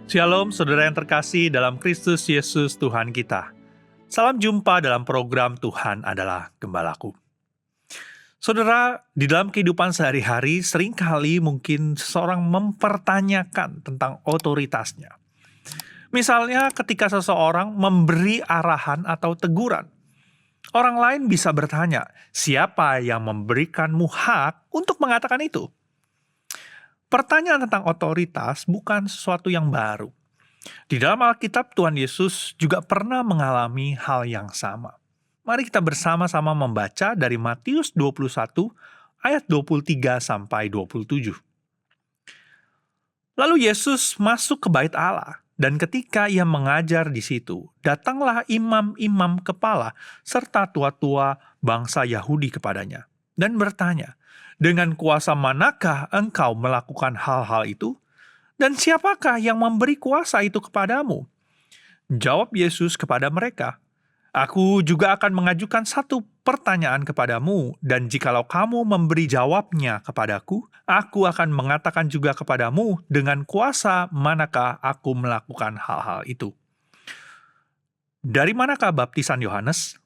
Shalom saudara yang terkasih dalam Kristus Yesus Tuhan kita. Salam jumpa dalam program Tuhan adalah Gembalaku. Saudara, di dalam kehidupan sehari-hari seringkali mungkin seseorang mempertanyakan tentang otoritasnya. Misalnya ketika seseorang memberi arahan atau teguran. Orang lain bisa bertanya, siapa yang memberikanmu hak untuk mengatakan itu? Pertanyaan tentang otoritas bukan sesuatu yang baru. Di dalam Alkitab, Tuhan Yesus juga pernah mengalami hal yang sama. Mari kita bersama-sama membaca dari Matius 21 ayat 23 sampai 27. Lalu Yesus masuk ke bait Allah, dan ketika ia mengajar di situ, datanglah imam-imam kepala serta tua-tua bangsa Yahudi kepadanya dan bertanya, dengan kuasa manakah engkau melakukan hal-hal itu? Dan siapakah yang memberi kuasa itu kepadamu? Jawab Yesus kepada mereka, aku juga akan mengajukan satu pertanyaan kepadamu, dan jikalau kamu memberi jawabnya kepadaku, aku akan mengatakan juga kepadamu dengan kuasa manakah aku melakukan hal-hal itu. Dari manakah baptisan Yohanes?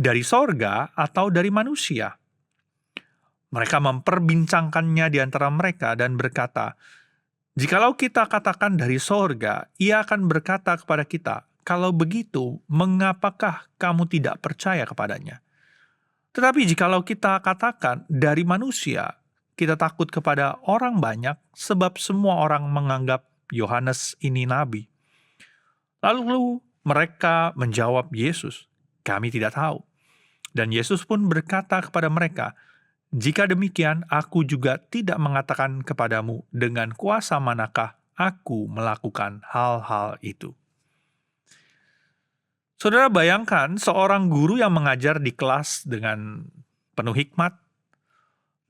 Dari sorga atau dari manusia? Mereka memperbincangkannya di antara mereka dan berkata, jikalau kita katakan dari sorga, ia akan berkata kepada kita, kalau begitu, mengapakah kamu tidak percaya kepadanya? Tetapi jikalau kita katakan dari manusia, kita takut kepada orang banyak, sebab semua orang menganggap Yohanes ini nabi. Lalu mereka menjawab Yesus, kami tidak tahu. Dan Yesus pun berkata kepada mereka, jika demikian, aku juga tidak mengatakan kepadamu dengan kuasa manakah aku melakukan hal-hal itu. Saudara bayangkan seorang guru yang mengajar di kelas dengan penuh hikmat,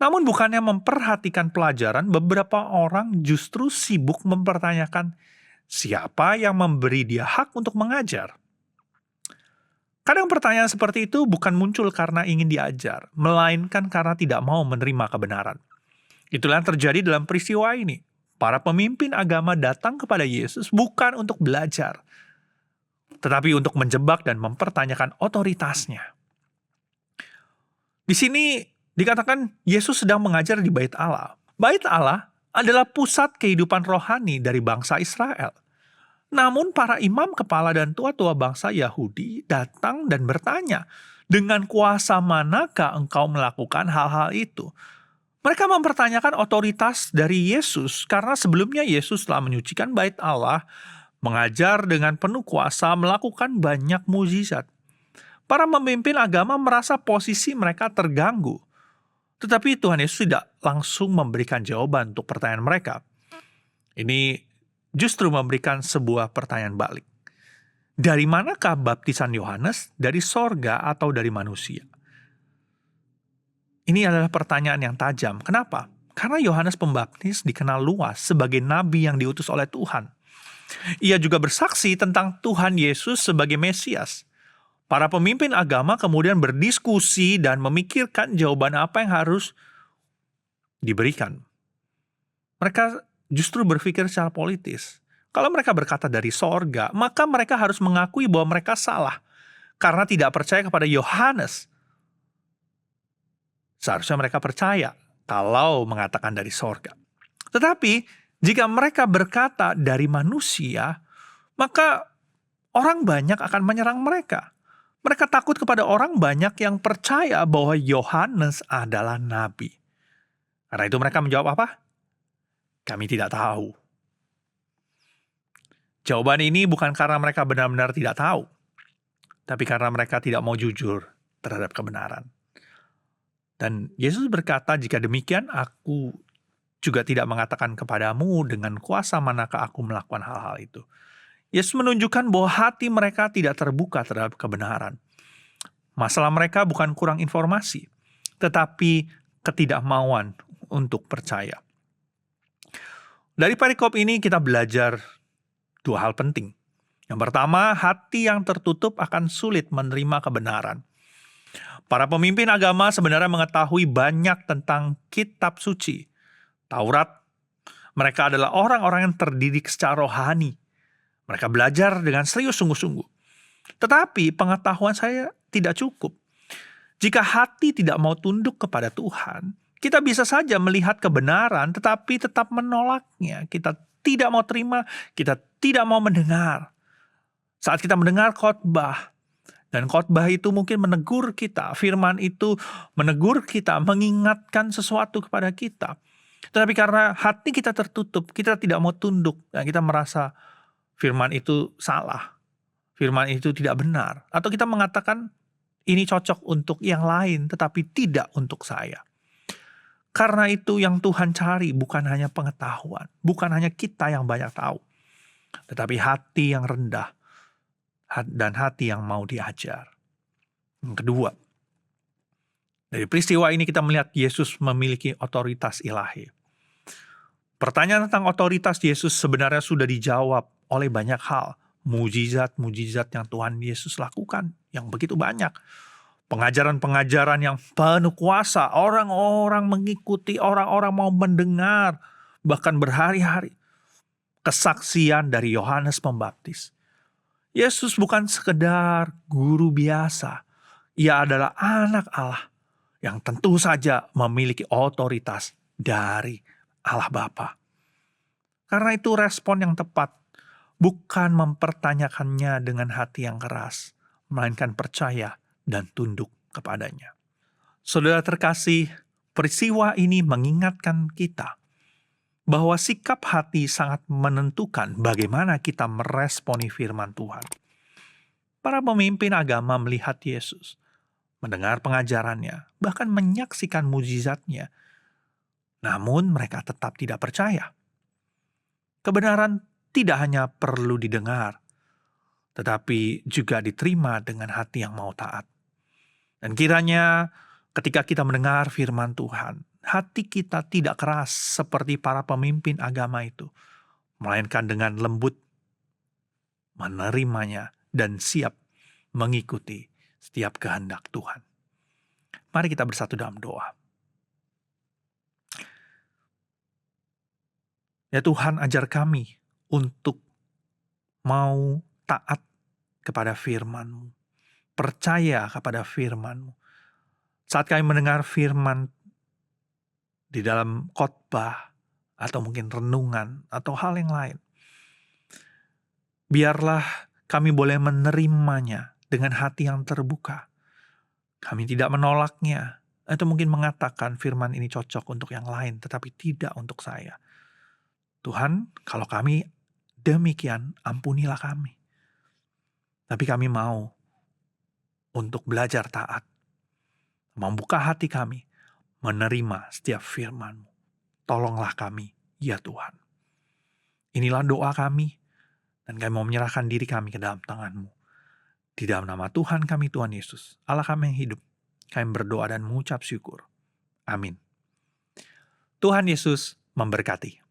namun bukannya memperhatikan pelajaran, beberapa orang justru sibuk mempertanyakan siapa yang memberi dia hak untuk mengajar. Kadang pertanyaan seperti itu bukan muncul karena ingin diajar, melainkan karena tidak mau menerima kebenaran. Itulah yang terjadi dalam peristiwa ini. Para pemimpin agama datang kepada Yesus bukan untuk belajar, tetapi untuk menjebak dan mempertanyakan otoritasnya. Di sini dikatakan Yesus sedang mengajar di bait Allah. Bait Allah adalah pusat kehidupan rohani dari bangsa Israel. Namun para imam kepala dan tua-tua bangsa Yahudi datang dan bertanya, dengan kuasa manakah engkau melakukan hal-hal itu? Mereka mempertanyakan otoritas dari Yesus karena sebelumnya Yesus telah menyucikan bait Allah, mengajar dengan penuh kuasa, melakukan banyak mukjizat. Para pemimpin agama merasa posisi mereka terganggu. Tetapi Tuhan Yesus tidak langsung memberikan jawaban untuk pertanyaan mereka. Ini justru memberikan sebuah pertanyaan balik. Dari manakah baptisan Yohanes? Dari sorga atau dari manusia? Ini adalah pertanyaan yang tajam. Kenapa? Karena Yohanes Pembaptis dikenal luas sebagai nabi yang diutus oleh Tuhan. Ia juga bersaksi tentang Tuhan Yesus sebagai Mesias. Para pemimpin agama kemudian berdiskusi dan memikirkan jawaban apa yang harus diberikan. Mereka justru berpikir secara politis. Kalau mereka berkata dari sorga, maka mereka harus mengakui bahwa mereka salah karena tidak percaya kepada Yohanes. Seharusnya mereka percaya kalau mengatakan dari sorga. Tetapi jika mereka berkata dari manusia, maka orang banyak akan menyerang mereka. Mereka takut kepada orang banyak yang percaya bahwa Yohanes adalah nabi. Karena itu mereka menjawab apa? Kami tidak tahu. Jawaban ini bukan karena mereka benar-benar tidak tahu, tapi karena mereka tidak mau jujur terhadap kebenaran. Dan Yesus berkata, jika demikian aku juga tidak mengatakan kepadamu dengan kuasa manakah aku melakukan hal-hal itu. Yesus menunjukkan bahwa hati mereka tidak terbuka terhadap kebenaran. Masalah mereka bukan kurang informasi, tetapi ketidakmauan untuk percaya. Dari perikop ini kita belajar dua hal penting. Yang pertama, hati yang tertutup akan sulit menerima kebenaran. Para pemimpin agama sebenarnya mengetahui banyak tentang kitab suci, Taurat, Mereka adalah orang-orang yang terdidik secara rohani. Mereka belajar dengan serius sungguh-sungguh. Tetapi pengetahuan saya tidak cukup. Jika hati tidak mau tunduk kepada Tuhan, kita bisa saja melihat kebenaran tetapi tetap menolaknya. Kita tidak mau terima, kita tidak mau mendengar. Saat kita mendengar khotbah, dan khotbah itu mungkin menegur kita, firman itu menegur kita, mengingatkan sesuatu kepada kita. Tetapi karena hati kita tertutup, kita tidak mau tunduk, dan kita merasa firman itu salah, firman itu tidak benar. Atau kita mengatakan ini cocok untuk yang lain, tetapi tidak untuk saya. Karena itu yang Tuhan cari bukan hanya pengetahuan, bukan hanya kita yang banyak tahu, tetapi hati yang rendah dan hati yang mau diajar. Yang kedua, dari peristiwa ini kita melihat Yesus memiliki otoritas ilahi. Pertanyaan tentang otoritas Yesus sebenarnya sudah dijawab oleh banyak hal. Mujizat-mujizat yang Tuhan Yesus lakukan yang begitu banyak. Pengajaran-pengajaran yang penuh kuasa. Orang-orang mengikuti, orang-orang mau mendengar. Bahkan berhari-hari. Kesaksian dari Yohanes Pembaptis. Yesus bukan sekedar guru biasa. Ia adalah anak Allah yang tentu saja memiliki otoritas dari Allah Bapa. Karena itu respon yang tepat bukan mempertanyakannya dengan hati yang keras, melainkan percaya dan tunduk kepadanya. Saudara terkasih, peristiwa ini mengingatkan kita bahwa sikap hati sangat menentukan bagaimana kita meresponi firman Tuhan. Para pemimpin agama melihat Yesus, mendengar pengajarannya, bahkan menyaksikan mujizatnya. Namun mereka tetap tidak percaya. Kebenaran tidak hanya perlu didengar, tetapi juga diterima dengan hati yang mau taat. Dan kiranya ketika kita mendengar firman Tuhan, hati kita tidak keras seperti para pemimpin agama itu, melainkan dengan lembut menerimanya dan siap mengikuti setiap kehendak Tuhan. Mari kita bersatu dalam doa. Ya Tuhan, ajar kami untuk mau taat kepada firman-Mu, percaya kepada firman-Mu. Saat kami mendengar firman di dalam khotbah, atau mungkin renungan, atau hal yang lain, biarlah kami boleh menerimanya dengan hati yang terbuka. Kami tidak menolaknya, atau mungkin mengatakan firman ini cocok untuk yang lain, tetapi tidak untuk saya. Tuhan, kalau kami demikian, ampunilah kami. Tapi kami mau untuk belajar taat, membuka hati kami, menerima setiap firman-Mu. Tolonglah kami, ya Tuhan. Inilah doa kami, dan kami mau menyerahkan diri kami ke dalam tangan-Mu. Di dalam nama Tuhan kami, Tuhan Yesus, Allah kami yang hidup, kami berdoa dan mengucap syukur. Amin. Tuhan Yesus memberkati.